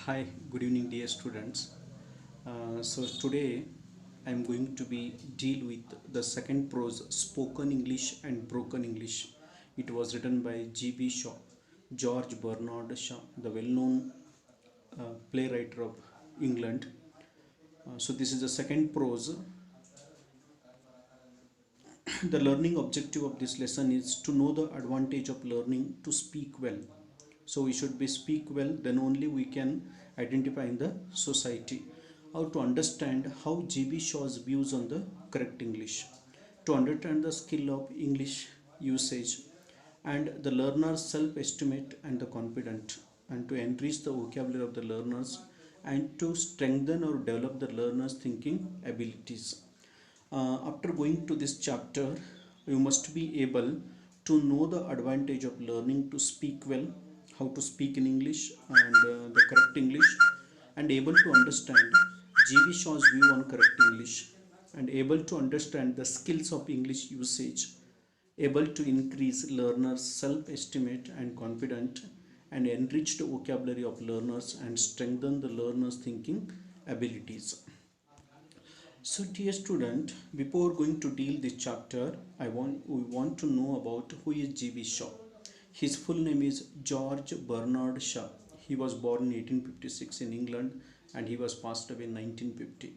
Hi, good evening, dear students. So today I am going to be deal with the second prose, spoken English and broken English. It was written by G.B. Shaw, George Bernard Shaw, the well-known playwright of England. So this is the second prose. The learning objective of this lesson is to know the advantage of learning to speak well. So we should be speak well, then only we can identify in the society. How to understand how GB Shaw's views on the correct English, to understand the skill of English usage and the learner's self-estimate and the confident, and to enrich the vocabulary of the learners and to strengthen or develop the learner's thinking abilities. After going to this chapter, you must be able to know the advantage of learning to speak well, how to speak in English and the correct English, and able to understand G.B. Shaw's view on correct English, and able to understand the skills of English usage, able to increase learners' self-estimate and confidence, and enrich the vocabulary of learners and strengthen the learners' thinking abilities. So, dear student, before going to deal this chapter, we want to know about who is G.B. Shaw. His full name is George Bernard Shaw. He was born in 1856 in England and he was passed away in 1950.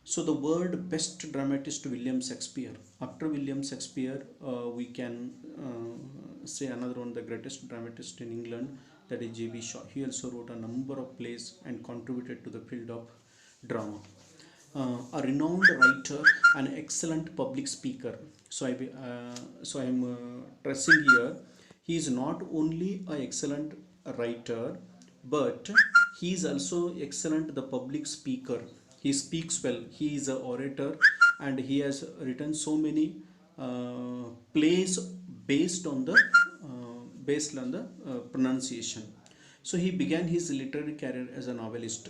So, the word best dramatist William Shakespeare. After William Shakespeare, we can say another one, the greatest dramatist in England, that is G.B. Shaw. He also wrote a number of plays and contributed to the field of drama. A renowned writer, an excellent public speaker. So I am stressing here. He is not only an excellent writer, but he is also excellent the public speaker. He speaks well. He is an orator, and he has written so many plays based on the pronunciation. So he began his literary career as a novelist.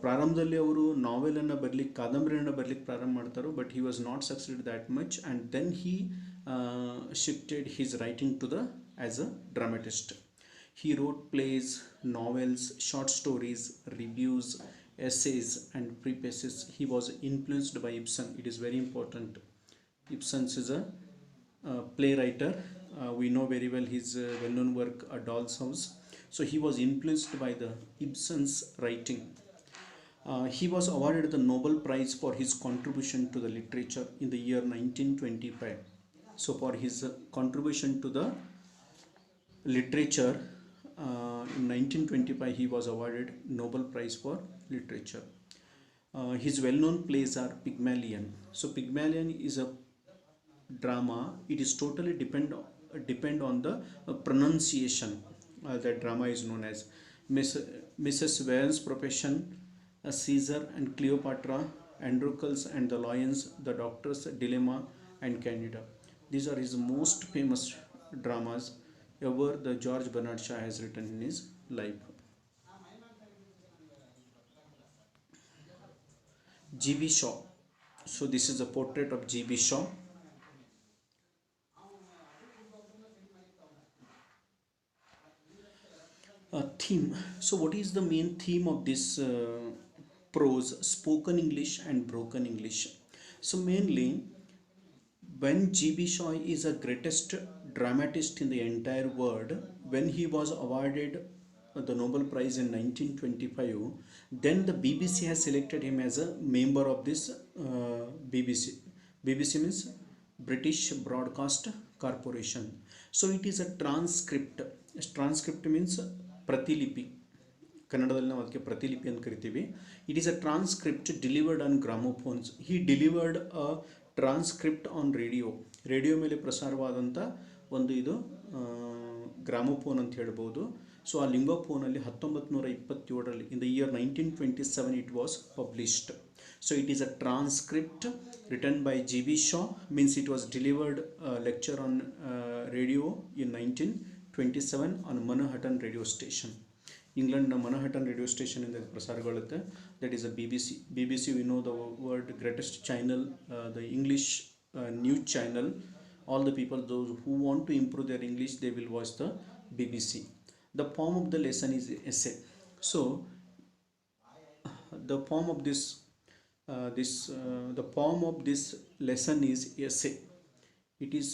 ಪ್ರಾರಂಭದಲ್ಲಿ ಅವರು ನಾವೆಲನ್ನು ಬರಲಿಕ್ಕೆ ಕಾದಂಬರಿಯನ್ನು ಬರಲಿಕ್ಕೆ ಪ್ರಾರಂಭ ಮಾಡ್ತಾರೆ, but he was not succeed that much and then he shifted his writing to the as a dramatist. He wrote plays, novels, short stories, reviews, essays, and prefaces. He was influenced by Ibsen. It is very important. Ibsen is a playwright. We know very well his well-known work, A Doll's House. So he was influenced by the Ibsen's writing. He was awarded the Nobel Prize for his contribution to the literature in the year 1925. So for his contribution to the literature in 1925, he was awarded Nobel Prize for literature. His well-known plays are Pygmalion. So Pygmalion is a drama. It is totally depend on the pronunciation. That drama is known as Mrs. Vane's Profession, Caesar and Cleopatra, Androcles and the Lions, The Doctor's Dilemma, and Candida. These are his most famous dramas ever the George Bernard Shaw has written in his life. G.B. Shaw. So this is a portrait of G.B. Shaw. Theme. So what is the main theme of this prose, spoken English and broken English? So mainly, when G.B. Shaw is the greatest dramatist in the entire world, when he was awarded the Nobel Prize in 1925, then the BBC has selected him as a member of this BBC. BBC means British Broadcast Corporation. So it is a transcript. Transcript means ಪ್ರತಿಲಿಪಿ, ಕನ್ನಡದಲ್ಲಿ ನಾವು ಅದಕ್ಕೆ ಪ್ರತಿಲಿಪಿ ಅಂತ ಕರಿತೀವಿ. It is a transcript delivered on gramophones. He delivered a transcript on radio ಮೇಲೆ ಪ್ರಸಾರವಾದಂಥ ಒಂದು ಇದು ಗ್ರಾಮೋಫೋನ್ ಅಂತ ಹೇಳ್ಬೋದು. ಸೊ ಆ ಲಿಂಗೋಫೋನಲ್ಲಿ 1927ರಲ್ಲಿ in the year 1927 it was published. So it is a transcript written by G.B. Shaw, means it was delivered lecture on radio in 1927 on Manhattan radio station. England Manhattan radio station in the prasaragalutte. That is a BBC. BBC, we know the word greatest channel, the English news channel. All the people, those who want to improve their English, they will watch the BBC. The poem of the lesson is essay. So the poem of the poem of this lesson is essay. It is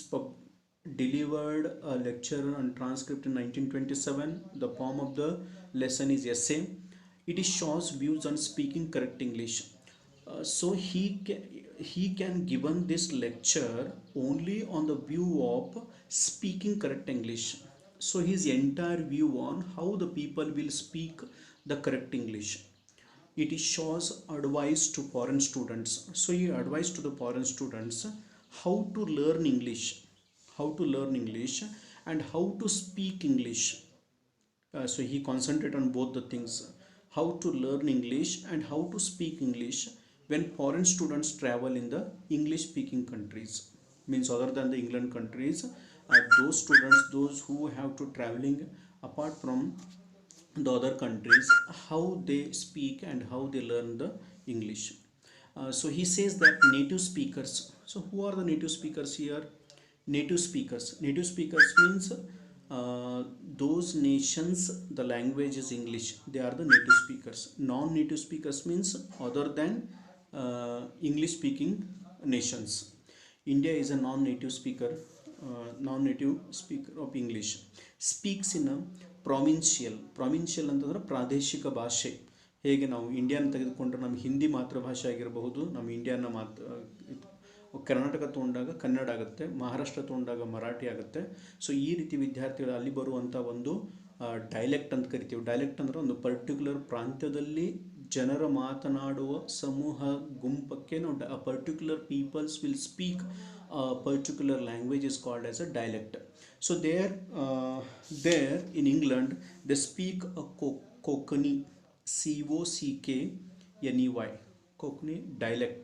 delivered a lecture and transcript in 1927. The poem of the lesson is essay. It is Shaw's views on speaking correct English. So he can given this lecture only on the view of speaking correct English. So his entire view on how the people will speak the correct English. It is Shaw's advice to foreign students. So he advised to the foreign students how to learn English, and how to speak English. So he concentrated on both the things, how to learn English and how to speak English when foreign students travel in the English speaking countries, means other than the England countries. Those students, those who have to traveling apart from the other countries, how they speak and how they learn the English. So he says that native speakers. So who are the native speakers here? Native speakers means those nations the language is English, they are the native speakers. Non-native speakers means other than English speaking nations. India is a non-native speaker of English. Speaks in a provincial ಅಂತಂದ್ರೆ ಪ್ರಾದೇಶಿಕ ಭಾಷೆ. ಹೇಗೆ ನಾವು ಇಂಡಿಯಾನ ತೆಗೆದುಕೊಂಡ್ರೆ ನಮ್ಮ ಹಿಂದಿ ಮಾತೃಭಾಷೆ ಆಗಿರಬಹುದು, ನಮ್ಮ ಇಂಡಿಯಾನ ಕರ್ನಾಟಕ ತೊಗೊಂಡಾಗ ಕನ್ನಡ ಆಗುತ್ತೆ, ಮಹಾರಾಷ್ಟ್ರ ತೊಗೊಂಡಾಗ ಮರಾಠಿ ಆಗುತ್ತೆ. ಸೊ ಈ ರೀತಿ ವಿದ್ಯಾರ್ಥಿಗಳು ಅಲ್ಲಿ ಬರುವಂಥ ಒಂದು ಡೈಲೆಕ್ಟ್ ಅಂತ ಕರಿತೀವಿ. ಡೈಲೆಕ್ಟ್ ಅಂದರೆ ಒಂದು ಪರ್ಟಿಕ್ಯುಲರ್ ಪ್ರಾಂತ್ಯದಲ್ಲಿ ಜನರ ಮಾತನಾಡುವ ಸಮೂಹ ಗುಂಪಕ್ಕೆ ನಾವು particular peoples will speak particular language is called as a dialect. So there in England they speak a Konkani, Kockney, Konkani dialect.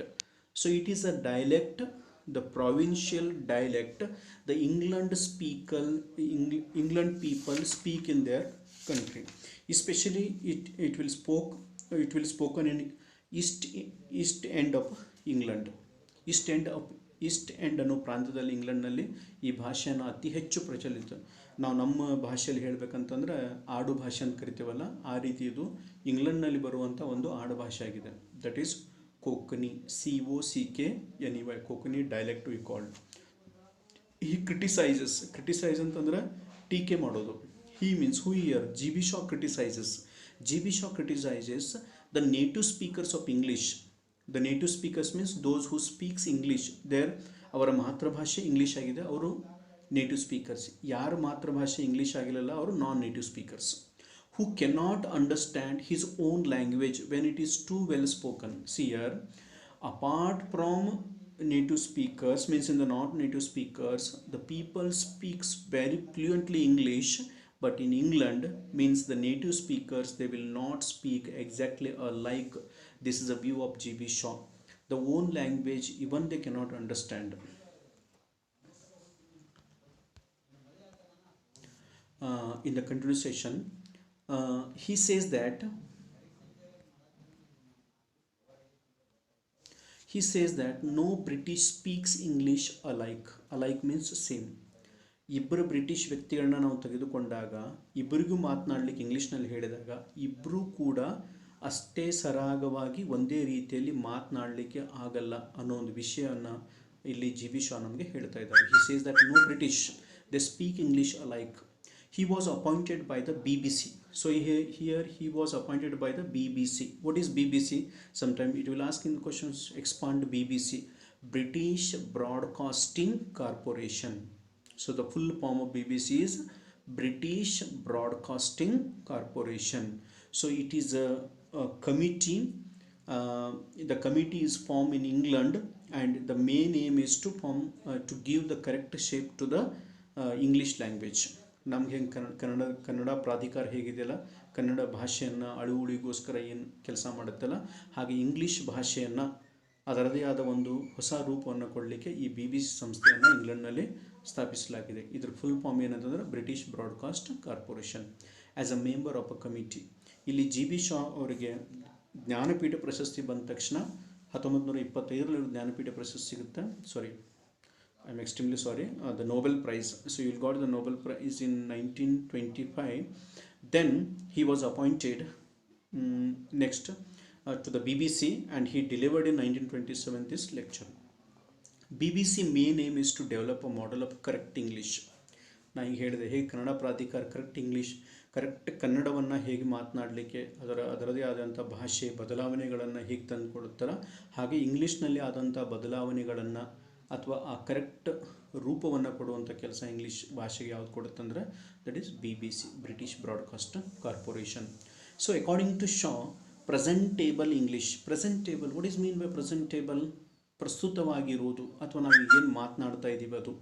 So it is a dialect, the provincial dialect the England people speak in their country. Especially it will spoken in east end of England. East end ಅನ್ನೋ ಪ್ರಾಂತ್ಯದಲ್ಲಿ ಇಂಗ್ಲೆಂಡ್ನಲ್ಲಿ ಈ ಭಾಷೆಯನ್ನು ಅತಿ ಹೆಚ್ಚು ಪ್ರಚಲಿತ. ನಾವು ನಮ್ಮ ಭಾಷೆಯಲ್ಲಿ ಹೇಳಬೇಕಂತಂದ್ರೆ ಆಡು ಭಾಷೆ ಅಂತ ಕರಿತೀವಲ್ಲ, ಆ ರೀತಿ ಇದು ಇಂಗ್ಲೆಂಡ್ನಲ್ಲಿ ಬರುವಂಥ ಒಂದು ಆಡು ಭಾಷೆ ಆಗಿದೆ. That is cockney, COCKNEY, cockney dialect we called. ಈ ಕ್ರಿಟಿಸೈಸ್ ಅಂತಂದ್ರೆ ಟೀಕೆ ಮಾಡೋದು. He means who here GB Shaw criticizes the native speakers of English. The native speakers means those who speaks English. There ಅವರ ಮಾತೃಭಾಷೆ ಇಂಗ್ಲೀಷ್ ಆಗಿದೆ, ಅವರು native speakers. ಯಾರ ಮಾತೃಭಾಷೆ ಇಂಗ್ಲೀಷ್ ಆಗಿರಲ್ಲ ಅವರು non native speakers. Who cannot understand his own language when it is too well spoken. See here, apart from native speakers means in the not native speakers, the people speaks very fluently English, but in England means the native speakers they will not speak exactly alike. This is a view of GB Shaw. The own language even they cannot understand. In the continuation, he says that no British speaks English alike. Alike means same. ಇಬ್ಬರು British ವ್ಯಕ್ತಿಗಳನ್ನ ನಾವು ತೆಗೆದುಕೊಂಡಾಗ ಇಬ್ಬರಿಗೂ ಮಾತನಾಡಲಿಕ್ಕೆ ಇಂಗ್ಲೀಷ್ನಲ್ಲಿ ಹೇಳಿದಾಗ ಇಬ್ಬರೂ ಕೂಡ ಅಷ್ಟೇ ಸರಾಗವಾಗಿ ಒಂದೇ ರೀತಿಯಲ್ಲಿ ಮಾತನಾಡಲಿಕ್ಕೆ ಆಗಲ್ಲ ಅನ್ನೋ ಒಂದು ವಿಷಯವನ್ನು ಇಲ್ಲಿ GB Shaw ನಮಗೆ ಹೇಳ್ತಾ ಇದ್ದಾರೆ. He says that no British they speak English alike. He was appointed by the BBC. So here he was appointed by the BBC. What is BBC? Sometimes it will ask in the questions, expand BBC. British Broadcasting Corporation. So the full form of BBC is British Broadcasting Corporation. So it is a committee. The committee is formed in England, and the main aim is to give the correct shape to the English language. ನಮಗೆ ಕನ್ನಡ ಪ್ರಾಧಿಕಾರ ಹೇಗಿದೆಯಲ್ಲ, ಕನ್ನಡ ಭಾಷೆಯನ್ನು ಅಳುವಳಿಗೋಸ್ಕರ ಏನು ಕೆಲಸ ಮಾಡುತ್ತಲ್ಲ, ಹಾಗೆ English ಭಾಷೆಯನ್ನು ಅದರದೇ ಆದ ಒಂದು ಹೊಸ ರೂಪವನ್ನು ಕೊಡಲಿಕ್ಕೆ ಈ BBC ಸಂಸ್ಥೆಯನ್ನು ಇಂಗ್ಲೆಂಡ್ನಲ್ಲಿ ಸ್ಥಾಪಿಸಲಾಗಿದೆ. ಇದರ ಫುಲ್ ಫಾರ್ಮ್ ಏನಂತಂದರೆ British broadcast corporation. As a member of a committee. ಇಲ್ಲಿ GB Shaw ಅವರಿಗೆ ಜ್ಞಾನಪೀಠ ಪ್ರಶಸ್ತಿ ಬಂದ ತಕ್ಷಣ 1925ರಲ್ಲಿ ಜ್ಞಾನಪೀಠ ಪ್ರಶಸ್ತಿ ಸಿಗುತ್ತೆ. I'm extremely sorry, the Nobel Prize. So he got the Nobel Prize in 1925. Then he was appointed next to the BBC, and he delivered in 1927 this lecture. BBC main aim is to develop a model of correct English. ನಾನು ಈಗ ಹೇಳಿದೆ ಹೇಗೆ ಕನ್ನಡ ಪ್ರಾಧಿಕಾರ correct ಕನ್ನಡವನ್ನು ಹೇಗೆ ಮಾತನಾಡಲಿಕ್ಕೆ ಅದರದೇ ಆದಂಥ ಭಾಷೆ ಬದಲಾವಣೆಗಳನ್ನು ಹೇಗೆ ತಂದುಕೊಡುತ್ತಾರ, ಹಾಗೆ ಇಂಗ್ಲೀಷ್ನಲ್ಲಿ ಆದಂಥ ಬದಲಾವಣೆಗಳನ್ನು ಅಥವಾ ಆ ಕರೆಕ್ಟ್ ರೂಪವನ್ನು ಕೊಡುವಂಥ ಕೆಲಸ ಇಂಗ್ಲೀಷ್ ಭಾಷೆಗೆ ಯಾವ್ದು ಕೊಡುತ್ತಂದರೆ that is BBC, British broadcast corporation. So according to Shaw, presentable English, presentable, what is mean by presentable? ಪ್ರಸ್ತುತವಾಗಿರುವುದು ಅಥವಾ ನಾವು ಏನು ಮಾತನಾಡ್ತಾ ಇದ್ದೀವಿ ಅದು.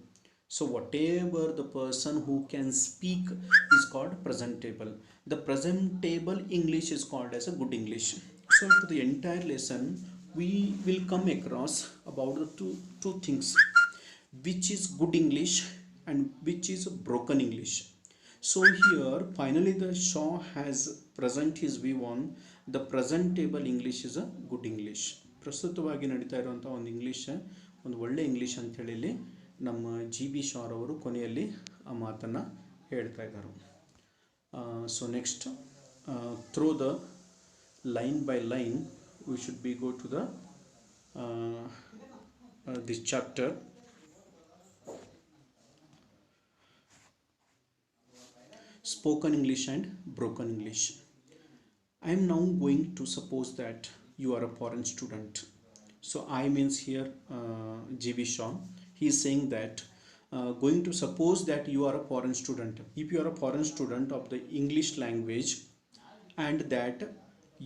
So whatever the person who can speak is called presentable. The presentable English is called as a good English. So to the entire lesson we will come across about the two things, which is good English and which is broken English. So here finally the Shaw has present his view on the presentable English is a good English. ಪ್ರಸ್ತುತವಾಗಿ ನಡೀತಾ ಇರುವಂಥ ಒಂದು English ಒಂದು ಒಳ್ಳೆ English ಅಂತೇಳಿ ನಮ್ಮ GB Shah ಅವರು ಕೊನೆಯಲ್ಲಿ ಆ ಮಾತನ್ನು ಹೇಳ್ತಾ ಇದ್ದಾರೆ. So next through the line by line we should be go to the this chapter. Spoken English and broken English. I am now going to suppose that you are a foreign student. So I means here GB Shaw. He is saying that going to suppose that you are a foreign student. If you are a foreign student of the English language and that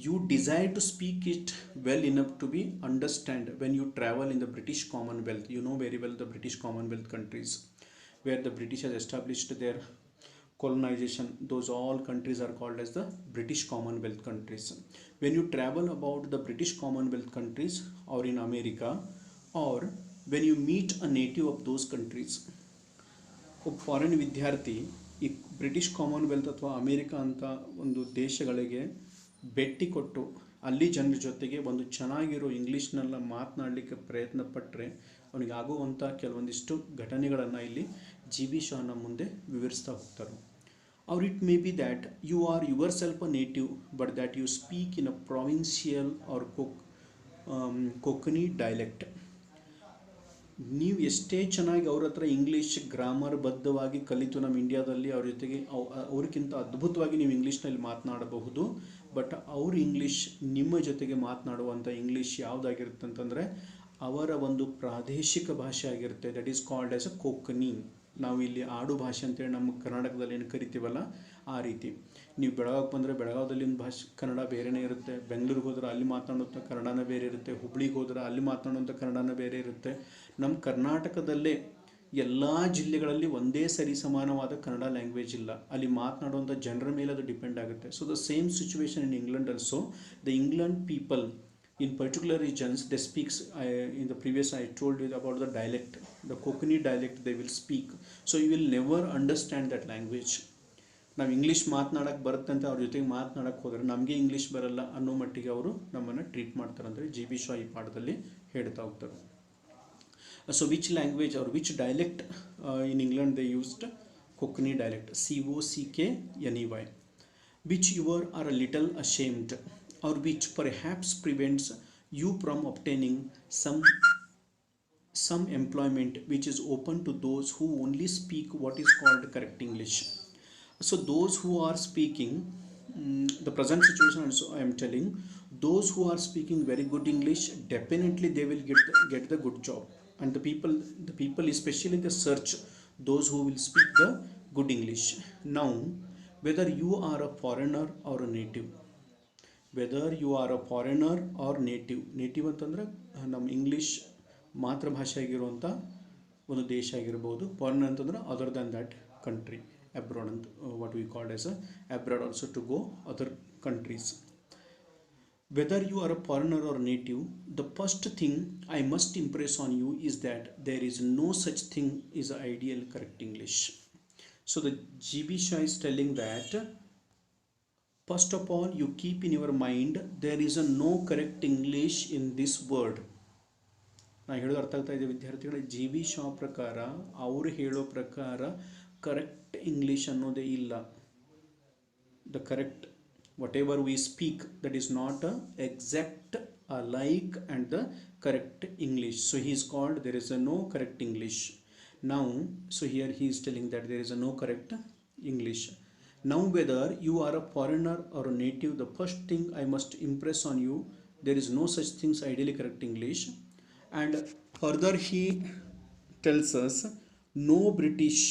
you desire to speak it well enough to be understand when you travel in the British Commonwealth. You know very well the British Commonwealth countries where the British has established their colonization. Those all countries are called as the British Commonwealth countries. When you travel about the British Commonwealth countries or in America, or when you meet a native of those countries, ಒಬ್ಬ foreign ವಿದ್ಯಾರ್ಥಿ ಈ British Commonwealth ಅಥವಾ America ಅಂತ ಒಂದು ದೇಶಗಳಿಗೆ ಭೇಟಿ ಕೊಟ್ಟು ಅಲ್ಲಿ ಜನರ ಜೊತೆಗೆ ಒಂದು ಚೆನ್ನಾಗಿರೋ ಇಂಗ್ಲೀಷ್ನೆಲ್ಲ ಮಾತನಾಡಲಿಕ್ಕೆ ಪ್ರಯತ್ನ ಪಟ್ಟರೆ ಅವನಿಗೆ ಆಗುವಂಥ ಕೆಲವೊಂದಿಷ್ಟು ಘಟನೆಗಳನ್ನು ಇಲ್ಲಿ GB ಶಾ ನಮ್ಮ ಮುಂದೆ ವಿವರಿಸ್ತಾ ಹೋಗ್ತಾರೆ. Or it may be that you are yourself a native but that you speak in a provincial or Konkani dialect. ನೀವು ಎಷ್ಟೇ ಚೆನ್ನಾಗಿ ಅವ್ರ ಹತ್ರ ಇಂಗ್ಲೀಷ್ ಗ್ರಾಮರ್ ಬದ್ಧವಾಗಿ ಕಲಿತು ನಮ್ಮ ಇಂಡಿಯಾದಲ್ಲಿ ಅವ್ರ ಜೊತೆಗೆ ಅವ್ರಿಗಿಂತ ಅದ್ಭುತವಾಗಿ ನೀವು ಇಂಗ್ಲೀಷ್ನಲ್ಲಿ ಮಾತನಾಡಬಹುದು, ಬಟ್ ಅವ್ರ ಇಂಗ್ಲೀಷ್ ನಿಮ್ಮ ಜೊತೆಗೆ ಮಾತನಾಡುವಂಥ ಇಂಗ್ಲೀಷ್ ಯಾವುದಾಗಿರುತ್ತೆ ಅಂತಂದರೆ ಅವರ ಒಂದು ಪ್ರಾದೇಶಿಕ ಭಾಷೆ ಆಗಿರುತ್ತೆ. That is called as a cockney. ನಾವು ಇಲ್ಲಿ ಆಡು ಭಾಷೆ ಅಂತೇಳಿ ನಮ್ಮ ಕರ್ನಾಟಕದಲ್ಲಿ ಏನು ಕರಿತೀವಲ್ಲ ಆ ರೀತಿ. ನೀವು ಬೆಳಗಾವಿಗೆ ಬಂದರೆ ಬೆಳಗಾವಿದಲ್ಲಿನ ಭಾಷೆ ಕನ್ನಡ ಬೇರೆಯೇ ಇರುತ್ತೆ, ಬೆಂಗಳೂರಿಗೆ ಹೋದ್ರೆ ಅಲ್ಲಿ ಮಾತನಾಡುವಂಥ ಕನ್ನಡನೇ ಬೇರೆ ಇರುತ್ತೆ, ಹುಬ್ಳಿಗೆ ಹೋದ್ರೆ ಅಲ್ಲಿ ಮಾತನಾಡುವಂಥ ಕನ್ನಡನೇ ಬೇರೆ ಇರುತ್ತೆ. ನಮ್ಮ ಕರ್ನಾಟಕದಲ್ಲೇ ಎಲ್ಲ ಜಿಲ್ಲೆಗಳಲ್ಲಿ ಒಂದೇ ಸರಿ ಸಮಾನವಾದ ಕನ್ನಡ ಲ್ಯಾಂಗ್ವೇಜ್ ಇಲ್ಲ, ಅಲ್ಲಿ ಮಾತನಾಡುವಂಥ ಜನರ ಮೇಲೆ ಅದು ಡಿಪೆಂಡ್ ಆಗುತ್ತೆ. So the same situation in England also. The England people in particular regions they speaks, in the previous I told you about the dialect, the Konkani dialect they will speak. So you will never understand that language. ನಾವು English ಮಾತನಾಡಕ್ಕೆ ಬರುತ್ತೆ ಅಂತ ಅವ್ರ ಜೊತೆಗೆ ಮಾತನಾಡಕ್ಕೆ ಹೋದರೆ ನಮಗೆ English ಬರಲ್ಲ ಅನ್ನೋ ಮಟ್ಟಿಗೆ ಅವರು ನಮ್ಮನ್ನು ಟ್ರೀಟ್ ಮಾಡ್ತಾರೆ ಅಂದರೆ GB ಶಾ ಈ ಪಾಠದಲ್ಲಿ ಹೇಳ್ತಾ ಹೋಗ್ತಾರೆ. So which language or which dialect in England they used? Konkani dialect, COCKNEY, which you are a little ashamed, or which perhaps prevents you from obtaining some employment which is open to those who only speak what is called correct English. So those who are speaking the present situation also I am telling, those who are speaking very good English definitely they will get the good job, and the people especially the search those who will speak the good English. Now whether you are a foreigner or a native, whether you are a foreigner or native ಅಂತಂದರೆ ನಮ್ಮ English ಮಾತೃಭಾಷೆ ಆಗಿರುವಂಥ ಒಂದು ದೇಶ ಆಗಿರ್ಬೋದು. Foreigner ಅಂತಂದ್ರೆ other than that country, abroad ಅಂತ what we called as abroad also to go other countries. Whether you are a foreigner or native, the first thing I must impress on you is that there is no such thing is ideal correct English. So the GB Shaw is telling that first of all you keep in your mind there is a no correct English in this world. ನಾನು ಹೇಳೋದು ಅರ್ಥ ಆಗ್ತಾ ಇದೆ ವಿದ್ಯಾರ್ಥಿಗಳೇ? G V Shah ಪ್ರಕಾರ, ಅವರು ಹೇಳೋ ಪ್ರಕಾರ ಕರೆಕ್ಟ್ ಇಂಗ್ಲೀಷ್ ಅನ್ನೋದೇ ಇಲ್ಲ. The correct whatever we speak, that is not a exact alike and the correct English. So he is called, there is a no correct English. Now so here he is telling that there is a no correct English. Now whether you are a foreigner or a native, the first thing I must impress on you, there is no such things ideally correct English. And further he tells us, no British,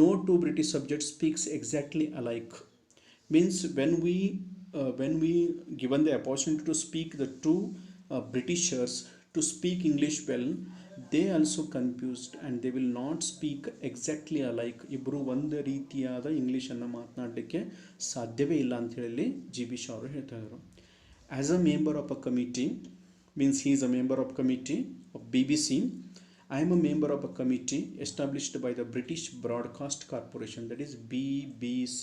no two British subjects speaks exactly alike. Means when we given the opportunity to speak the two Britishers to speak English well, they also confused and they will not speak exactly alike. ಇಬ್ಬರು ಒಂದು ರೀತಿಯಾದ ಇಂಗ್ಲೀಷನ್ನು ಮಾತನಾಡಲಿಕ್ಕೆ ಸಾಧ್ಯವೇ ಇಲ್ಲ ಅಂತ ಹೇಳಿ G B Shah ಅವರು ಹೇಳ್ತಾ ಇದ್ದಾರೆ. As a member of a committee, means he is a member of committee of BBC. I am a member of a committee established by the British Broadcast Corporation, that is BBC,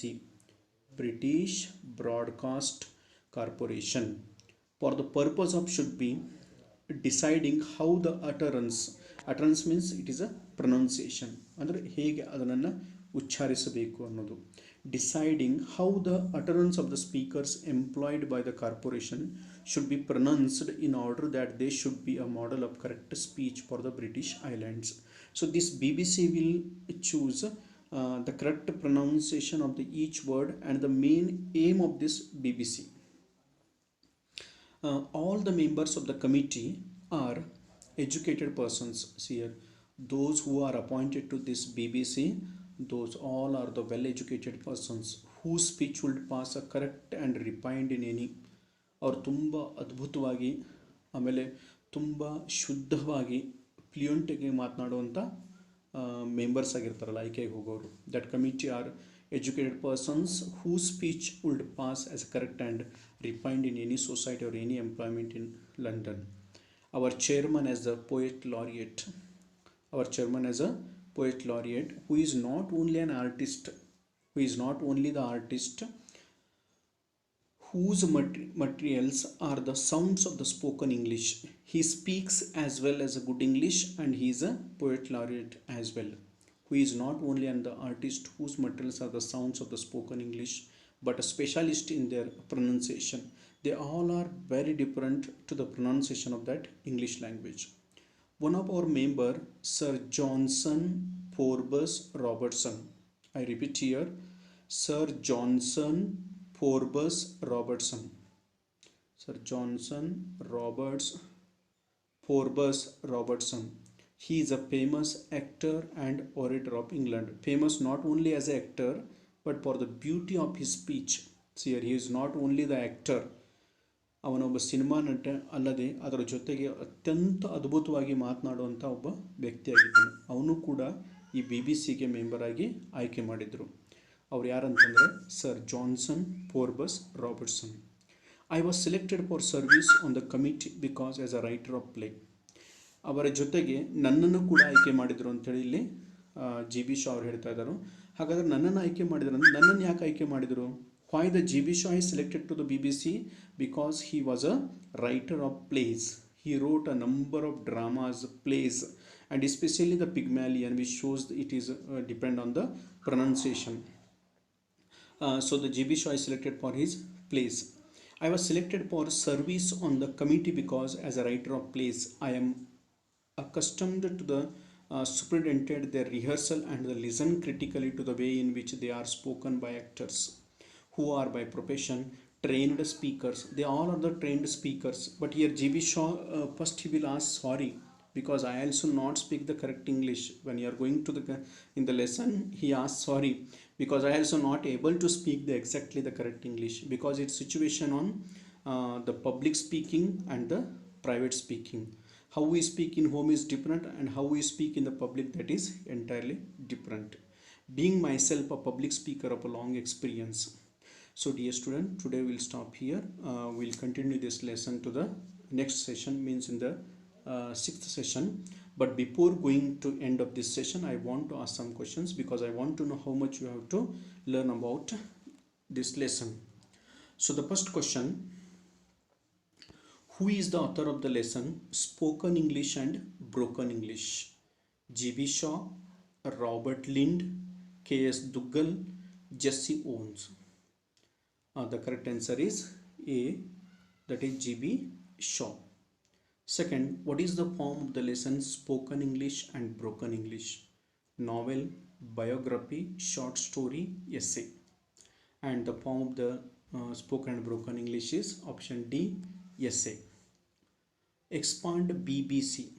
British Broadcast Corporation, for the purpose of should be deciding how the utterance means it is a pronunciation, ಅಂದರೆ ಹೇಗೆ ಅದನ್ನು ಉಚ್ಚಾರಿಸಬೇಕು ಅನ್ನೋದು. Deciding how the utterance of the speakers employed by the corporation should be pronounced in order that they should be a model of correct speech for the British Islands. So this BBC will choose the correct pronunciation of the each word and the main aim of this BBC. All the members of the committee are educated persons. See here, those who are appointed to this BBC, those all are the well educated persons whose speech will pass a correct and refined in any. ಅವರು ತುಂಬ ಅದ್ಭುತವಾಗಿ ಆಮೇಲೆ ತುಂಬ ಶುದ್ಧವಾಗಿ ಫ್ಲೂಯೆಂಟಾಗಿ ಮಾತನಾಡುವಂಥ members ಆಗಿರ್ತಾರಲ್ಲ, ಆಯ್ಕೆಗೆ ಹೋಗೋರು. That committee are educated persons who speech would pass as correct and refined in any society or any employment in London. Our chairman as the poet laureate, our chairman as a poet laureate, who is not only an artist, who is not only the artist, whose materials are the sounds of the spoken English. He speaks as well as a good English and he is a poet laureate as well. Who is not only an the artist whose materials are the sounds of the spoken English, but a specialist in their pronunciation. They all are very different to the pronunciation of that English language. One of our member, Sir Johnson Forbes Robertson. I repeat here, Sir Johnson Forbes Robertson. Sir Johnson Forbes Robertson. He is a famous actor and orator of England. Famous not only as an actor, but for the beauty of his speech. See here, he is not only the actor. ಅವನೊಬ್ಬ cinema ನಟ ಅಲ್ಲದೆ ಅದರ ಜೊತೆಗೆ ಅತ್ಯಂತ ಅದ್ಭುತವಾಗಿ ಮಾತನಾಡುವಂಥ ಒಬ್ಬ ವ್ಯಕ್ತಿಯಾಗಿದ್ದನು. ಅವನು ಕೂಡ ಈ BBC ಮೆಂಬರ್ ಆಗಿ ಆಯ್ಕೆ ಮಾಡಿದರು. ಅವ್ರು ಯಾರಂತಂದರೆ sir Johnson Forbes Robertson. I was selected for service on the committee because as a writer of play. ಅವರ ಜೊತೆಗೆ ನನ್ನನ್ನು ಕೂಡ ಆಯ್ಕೆ ಮಾಡಿದರು ಅಂತೇಳಿ ಇಲ್ಲಿ ಜಿ ಬಿ ಶಾ ಅವ್ರು ಹೇಳ್ತಾ ಇದ್ದಾರೆ. ಹಾಗಾದರೆ ನನ್ನನ್ನು ಆಯ್ಕೆ ಮಾಡಿದ್ರು ಅಂದರೆ ನನ್ನನ್ನು ಯಾಕೆ ಆಯ್ಕೆ ಮಾಡಿದರು? Why the G.B. Shaw is selected to the BBC? Because he was a writer of plays. He wrote a number of dramas, plays, and especially the Pygmalion, which shows it is depend on the pronunciation. So the G.B. Shaw is selected for his plays. I was selected for service on the committee because as a writer of plays, I am accustomed to the superintended their rehearsal and the listen critically to the way in which they are spoken by actors who are by profession trained speakers. They all are the trained speakers. But here G.B. Shaw first he will ask sorry because I also not speak the correct English. When you are going to the in the lesson, he asks sorry because I also not able to speak the exactly the correct English, because it's situation on the public speaking and the private speaking. How we speak in home is different and how we speak in the public, that is entirely different. Being myself a public speaker of a long experience. So dear student, today we'll stop here. We'll continue this lesson to the next session, means in the 6th session. But before going to end of this session, I want to ask some questions because I want to know how much you have to learn about this lesson. So the first question, Who is the author of the lesson Spoken English and Broken English? G.B. Shaw, Robert Lind, K.S. Duggal, Jesse Owens. The correct answer is A, that is G.B. Shaw. Second, what is the form of the lesson Spoken English and Broken English? Novel, biography, short story, essay. And the form of the spoken and broken English is option D, essay. Expand BBC.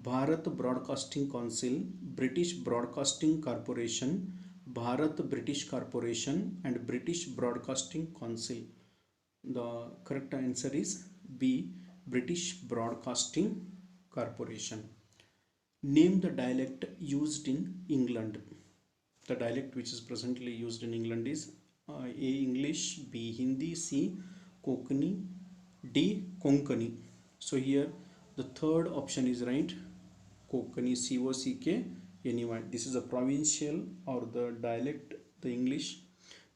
Bharat Broadcasting Council, British Broadcasting Corporation, Bharat British Corporation and British Broadcasting Council. The correct answer is B, British Broadcasting Corporation. Name the dialect used in England. The dialect which is presently used in England is A, English, B, Hindi, C, Konkani, D, Konkani. So here the third option is right, Konkani, Kockany. This is a provincial or the dialect, the English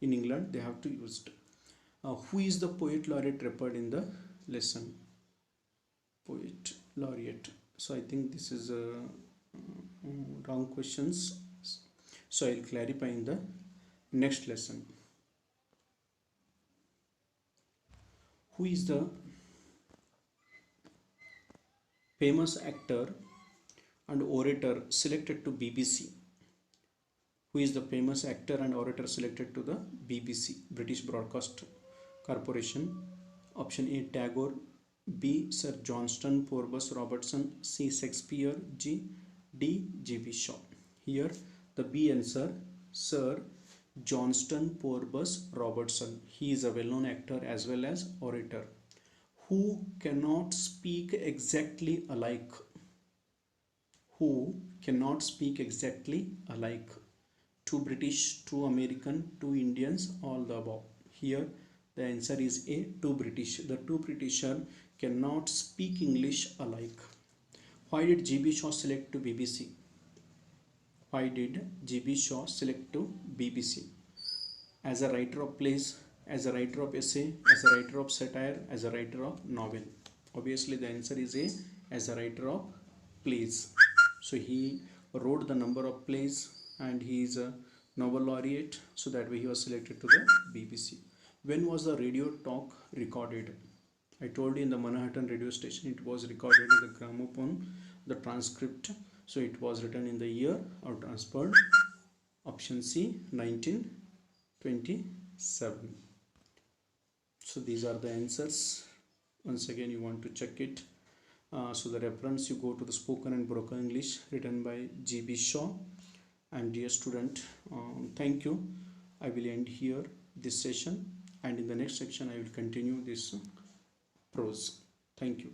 in England they have to use it. Who is the poet laureate referred in the lesson? Poet laureate. So I think this is wrong questions. So I will clarify in the next lesson. Who is the famous actor and orator selected to BBC? Who is the famous actor and orator selected to the BBC, British Broadcast Corporation? Option A, Tagore, B, Sir Johnston Forbes Robertson, C, Shakespeare, D, G.B. Shaw. Here the B answer, Sir Johnston Forbes Robertson. He is a well-known actor as well as orator. Who cannot speak exactly alike? Who cannot speak exactly alike? Two British, two American, two Indians, all the above. Here the answer is A, two British. The two Britisher cannot speak English alike. Why did G.B. Shaw select to BBC? Why did G.B. Shaw select to BBC? As a writer of plays, as a writer of essay, as a writer of satire, as a writer of novel. Obviously the answer is A, as a writer of plays. So he wrote the number of plays and he is a Nobel laureate, so that way he was selected to the BBC. When was the radio talk recorded? I told you in the Manhattan radio station it was recorded in the gramophone, the transcript. So it was written in the year or transferred. Option C, 1927. So these are the answers. Once again you want to check it. So the reference, you go to the Spoken and Broken English written by G.B. Shaw. And dear student, thank you. I will end here this session, and in the next section I will continue this prose. Thank you.